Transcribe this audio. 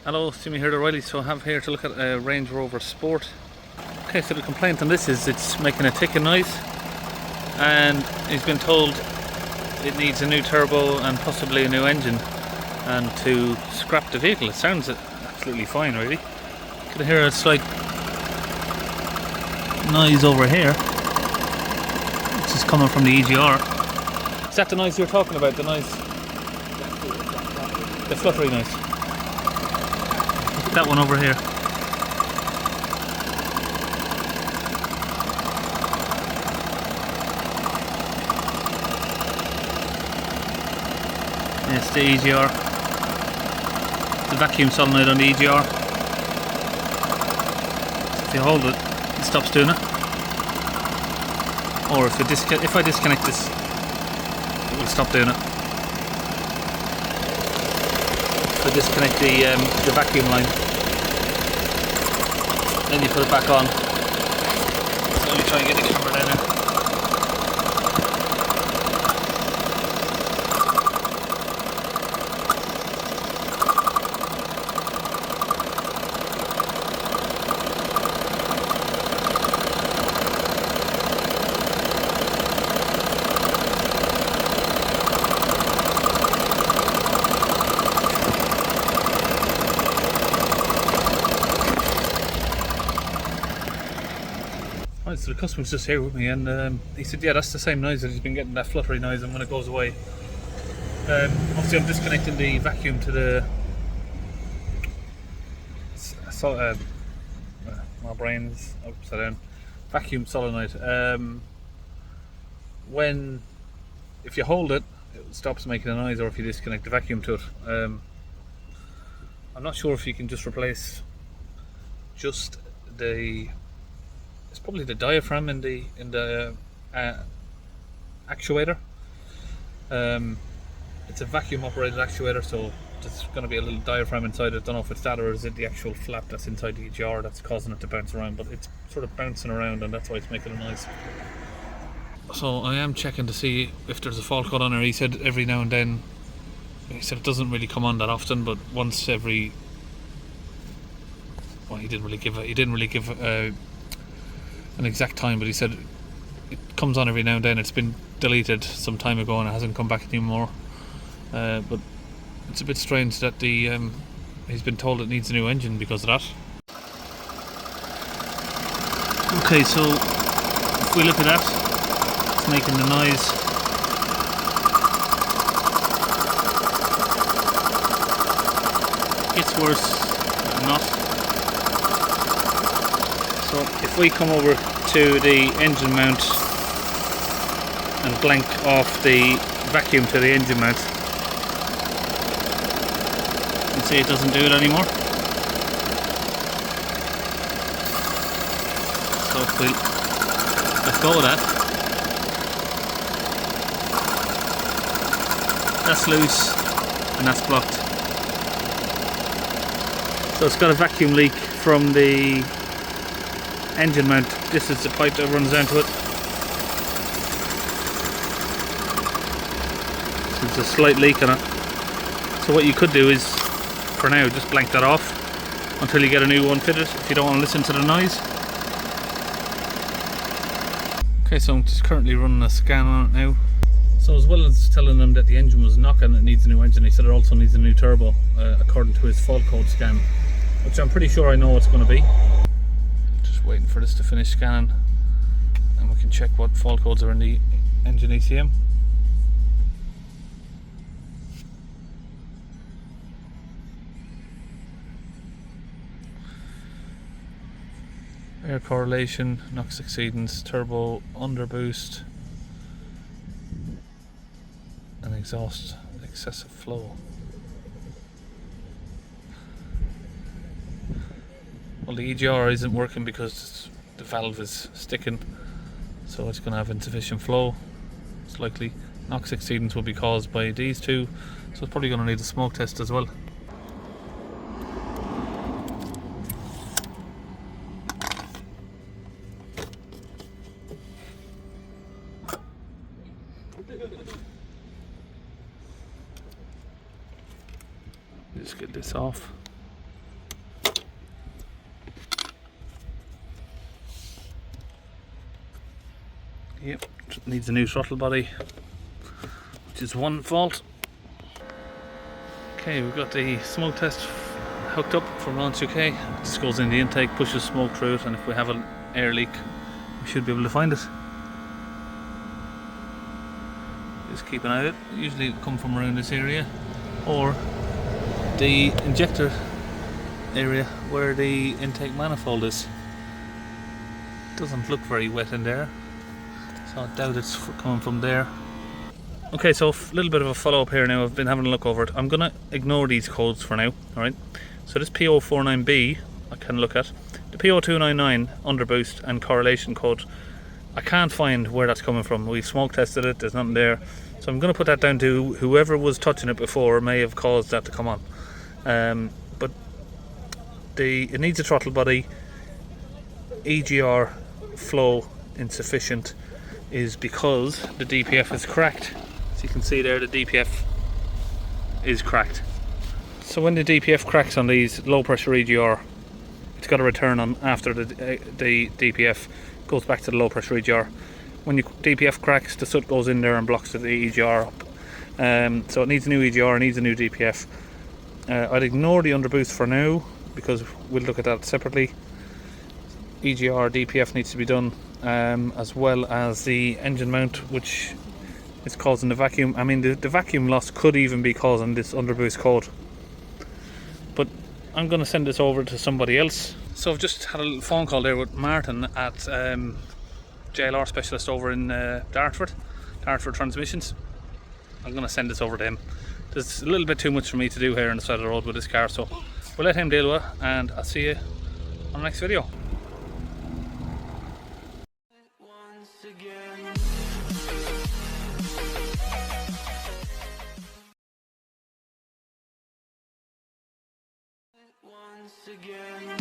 Hello, see me here O'Reilly. So I have here to look at a Range Rover Sport. Okay, so the complaint on this is it's making a ticking noise, and he's been told it needs a new turbo and possibly a new engine, and to scrap the vehicle. It sounds absolutely fine, really. You can hear a slight noise over here, which is coming from the EGR. Is that the noise you're talking about? The noise? The fluttery noise? That one over here. It's the EGR. The vacuum solenoid on the EGR. So if you hold it, it stops doing it. Or if I disconnect this, it will stop doing it. If I disconnect the vacuum line, then you put it back on. So let me try and get the camera down there. Right, so the customer's just here with me, and he said, yeah, that's the same noise that he's been getting, that fluttery noise, and when it goes away. Obviously I'm disconnecting the vacuum to the my brain's upside down. Vacuum solenoid. If you hold it, it stops making a noise, or if you disconnect the vacuum to it. I'm not sure if you can just replace just it's probably the diaphragm in the actuator. It's a vacuum operated actuator, so there's going to be a little diaphragm inside it. Don't know if it's that or is it the actual flap that's inside the jar that's causing it to bounce around, but it's sort of bouncing around, and that's why it's making a noise. So I am checking to see if there's a fault code on there. He said every now and then. He said it doesn't really come on that often, but once every. Well, he didn't really give an exact time, but he said it comes on every now and then. It's been deleted some time ago and it hasn't come back anymore. But it's a bit strange that he's been told it needs a new engine because of that. Okay, so if we look at that, it's making the noise. It's worse than not. So if we come over to the engine mount and blank off the vacuum to the engine mount, you can see it doesn't do it anymore. So if we let go of that, that's loose and that's blocked. So it's got a vacuum leak from the engine mount. This is the pipe that runs down to it. So there's a slight leak on it. So what you could do is, for now, just blank that off until you get a new one fitted, if you don't want to listen to the noise. Okay, so I'm just currently running a scan on it now. So as well as telling them that the engine was knocking, it needs a new engine, he said it also needs a new turbo, according to his fault code scan, which I'm pretty sure I know what's going to be. Waiting for this to finish scanning and we can check what fault codes are in the engine ECM. Air correlation, NOx exceedance, turbo underboost and exhaust excessive flow. Well, the EGR isn't working because the valve is sticking, so it's going to have insufficient flow. It's likely NOx exceedance will be caused by these two, so it's probably going to need a smoke test as well. Just get this off. Yep, needs a new throttle body, which is one fault. Okay, we've got the smoke test hooked up from Launch UK. This goes in the intake, pushes smoke through it, and if we have an air leak, we should be able to find it. Just keep an eye on it. Usually it will come from around this area, or the injector area where the intake manifold is. Doesn't look very wet in there, so I doubt it's coming from there. Okay, so a little bit of a follow up here now. I've been having a look over it. I'm going to ignore these codes for now, alright? So this P049B I can look at. The P0299 underboost and correlation code, I can't find where that's coming from. We've smoke tested it, there's nothing there. So I'm going to put that down to whoever was touching it before may have caused that to come on. But it needs a throttle body. EGR flow insufficient is because the DPF is cracked. So you can see there the DPF is cracked. So when the DPF cracks on these low pressure EGR, it's got to return on after the DPF goes back to the low pressure EGR. When your DPF cracks, the soot goes in there and blocks the EGR up. So it needs a new EGR, it needs a new DPF. I'd ignore the underboost for now because we'll look at that separately. EGR, DPF needs to be done, as well as the engine mount, which is causing the vacuum. I mean, the vacuum loss could even be causing this underboost code. But I'm going to send this over to somebody else. So I've just had a little phone call there with Martin at JLR specialist over in Dartford Transmissions. I'm going to send this over to him. There's a little bit too much for me to do here on the side of the road with this car, so we'll let him deal with it, and I'll see you on the next video. Once again.